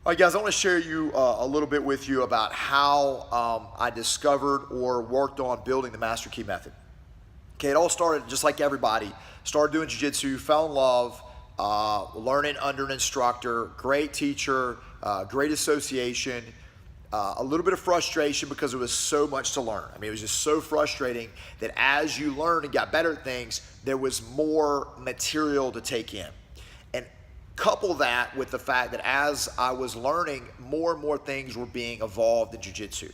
All right, guys, I want to share a little bit with you about how I discovered or worked on building the Master Key Method. Okay, it all started just like everybody. Started doing jiu-jitsu, fell in love, learning under an instructor, great teacher, great association, a little bit of frustration because it was so much to learn. I mean, it was just so frustrating that as you learned and got better at things, there was more material to take in. And couple that with the fact that as I was learning, more and more things were being evolved in jiu-jitsu.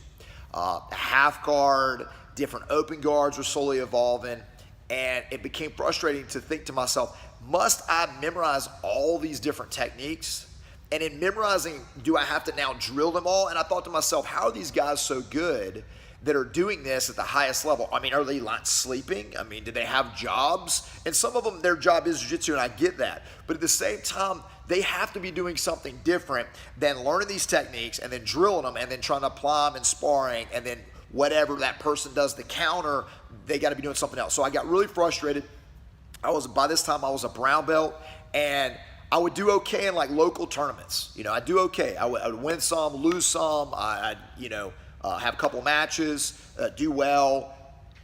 Half guard, different open guards were slowly evolving, and it became frustrating to think to myself, must I memorize all these different techniques? And in memorizing, do I have to now drill them all? And I thought to myself, how are these guys so good that are doing this at the highest level? I mean, are they not sleeping? I mean, do they have jobs? And some of them, their job is jiu-jitsu, and I get that. But at the same time, they have to be doing something different than learning these techniques and then drilling them and then trying to apply them in sparring, and then whatever that person does to counter, they got to be doing something else. So I got really frustrated. By this time, I was a brown belt, and I would do okay in like local tournaments. You know, I'd do okay. I would win some, lose some. I'd have a couple matches, do well.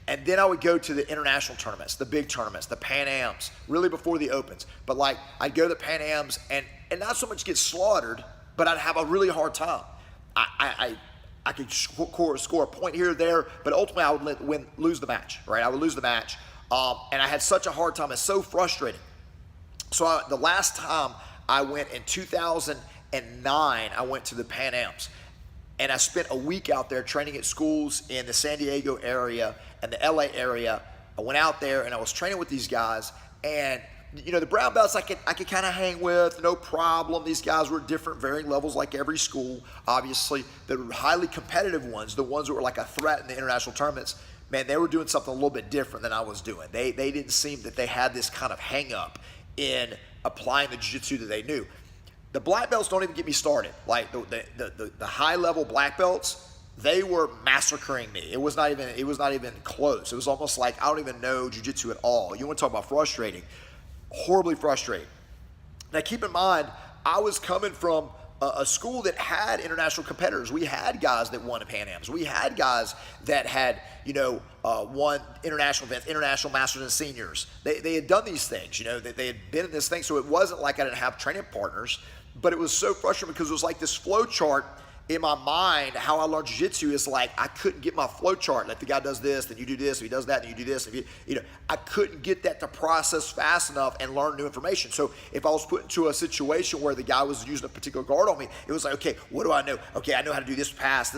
And then I would go to the international tournaments, the big tournaments, the Pan Ams, really before the Opens. But like, I'd go to the Pan Ams and not so much get slaughtered, but I'd have a really hard time. I could score a point here or there, but ultimately I would lose the match, right? I would lose the match. And I had such a hard time. It's so frustrating. So the last time I went in 2009, I went to the Pan Ams. And I spent a week out there training at schools in the San Diego area and the LA area. I went out there and I was training with these guys. And, you know, the brown belts I could kind of hang with, no problem. These guys were different, varying levels like every school. Obviously, the highly competitive ones, the ones that were like a threat in the international tournaments, man, they were doing something a little bit different than I was doing. They didn't seem that they had this kind of hang up in applying the jiu-jitsu that they knew. The black belts don't even get me started. Like the high level black belts, they were massacring me. It was not even close. It was almost like I don't even know jiu-jitsu at all. You want to talk about frustrating? Horribly frustrating. Now keep in mind, I was coming from a school that had international competitors. We had guys that won at Pan Ams. We had guys that had, won international events, international masters and seniors. They had done these things, they had been in this thing. So it wasn't like I didn't have training partners, but it was so frustrating because it was like this flow chart in my mind. How I learned jiu-jitsu is like I couldn't get my flow chart. Like the guy does this, then you do this, if he does that, then you do this. I couldn't get that to process fast enough and learn new information. So if I was put into a situation where the guy was using a particular guard on me, it was like, okay, what do I know? Okay, I know how to do this pass.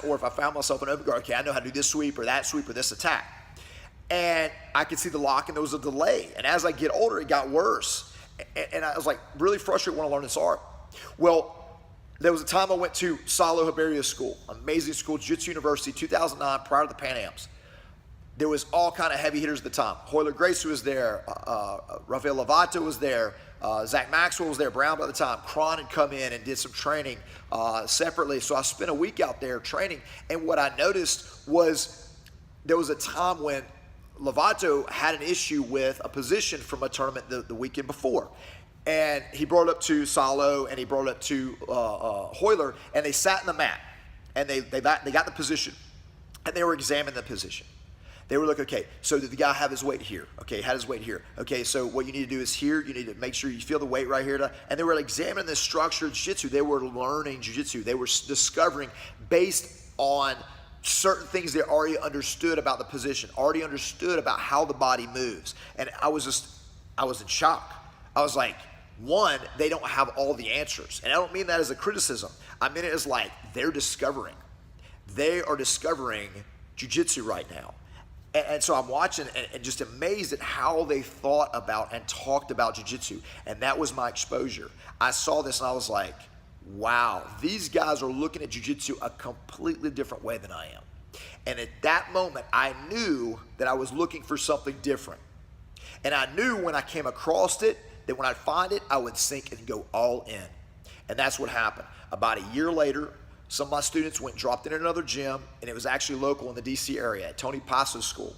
Or if I found myself an open guard, okay, I know how to do this sweep or this attack. And I could see the lock and there was a delay. And as I get older, it got worse. And I was like really frustrated when I learned this art. Well, there was a time I went to Salo Haberia's school, amazing school, Jiu-Jitsu University, 2009, prior to the Pan Ams. There was all kind of heavy hitters at the time. Royler Gracie was there, Rafael Lovato was there, Zach Maxwell was there, Brown by the time. Cron had come in and did some training separately. So I spent a week out there training, and what I noticed was there was a time when Lovato had an issue with a position from a tournament the weekend before. And he brought it up to Salo and he brought it up to Royler, and they sat in the mat and they got the position and they were examining the position. They were like, okay, so did the guy have his weight here? Okay, had his weight here. Okay, so what you need to do is here, you need to make sure you feel the weight right here. And they were examining the structure of jiu-jitsu. They were learning jiu-jitsu. They were discovering based on certain things they already understood about the position, already understood about how the body moves. And I was in shock. I was like, one, they don't have all the answers. And I don't mean that as a criticism. I mean it as like they're discovering. They are discovering jiu-jitsu right now. And so I'm watching and just amazed at how they thought about and talked about jiu-jitsu. And that was my exposure. I saw this and I was like, wow, these guys are looking at jiu-jitsu a completely different way than I am. And at that moment, I knew that I was looking for something different. And I knew when I came across it, that when I'd find it, I would sink and go all in. And that's what happened. About a year later, some of my students went and dropped in another gym, and it was actually local in the DC area at Tony Passo's school.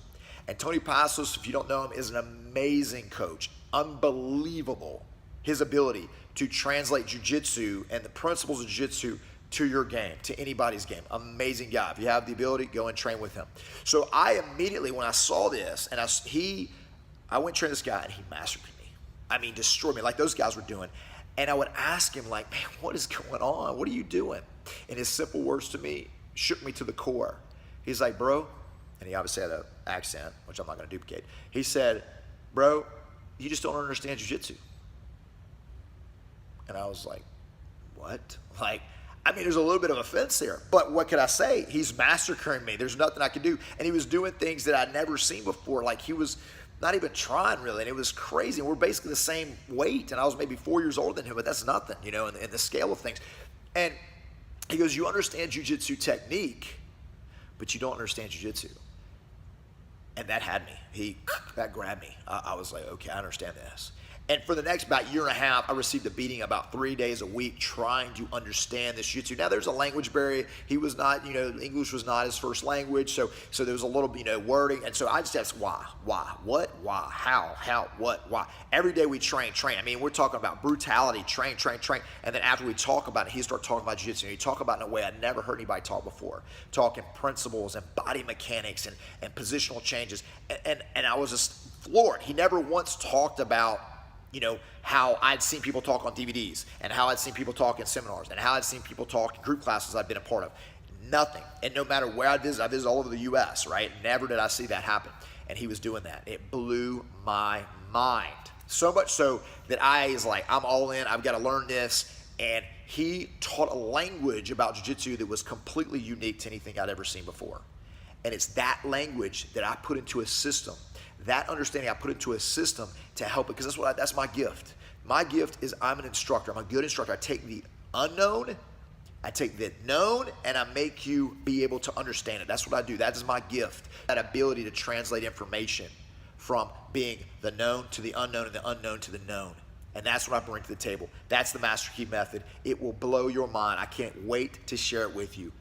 And Tony Passos, if you don't know him, is an amazing coach, unbelievable his ability to translate jiu-jitsu and the principles of jiu-jitsu to your game, to anybody's game. Amazing guy. If you have the ability, go and train with him. So I immediately, when I saw this, and I went and trained this guy, and he mastered me. I mean, destroyed me like those guys were doing. And I would ask him, like, man, what is going on? What are you doing? And his simple words to me shook me to the core. He's like, bro, and he obviously had an accent, which I'm not going to duplicate. He said, bro, you just don't understand jiu-jitsu. And I was like, what? Like, I mean, there's a little bit of offense there, but what could I say? He's massacring me. There's nothing I could do. And he was doing things that I'd never seen before. Like, he was not even trying really, and it was crazy. And we're basically the same weight, and I was maybe 4 years older than him, but that's nothing, you know, in the scale of things. And he goes, you understand jiu-jitsu technique, but you don't understand jiu-jitsu. And that had me. That grabbed me. I was like, okay, I understand this. And for the next about year and a half, I received a beating about 3 days a week trying to understand this jiu-jitsu. Now, there's a language barrier. He was not, you know, English was not his first language, so there was a little, you know, wording. And so I just asked, why, what, why, how, what, why. Every day we train. I mean, we're talking about brutality, train. And then after we talk about it, he started talking about jiu-jitsu. He talked about it in a way I'd never heard anybody talk before, talking principles and body mechanics and positional changes. And I was just floored. He never once talked about, you know, how I'd seen people talk on DVDs and how I'd seen people talk in seminars and how I'd seen people talk in group classes I've been a part of. Nothing. And no matter where I visited all over the U.S., right? Never did I see that happen. And he was doing that. It blew my mind. So much so that I was like, I'm all in. I've got to learn this. And he taught a language about jiu-jitsu that was completely unique to anything I'd ever seen before. And it's that language that I put into a system. That understanding I put into a system to help it, because that's my gift. My gift is I'm an instructor. I'm a good instructor. I take the unknown, I take the known, and I make you be able to understand it. That's what I do. That is my gift. That ability to translate information from being the known to the unknown and the unknown to the known. And that's what I bring to the table. That's the Master Key Method. It will blow your mind. I can't wait to share it with you.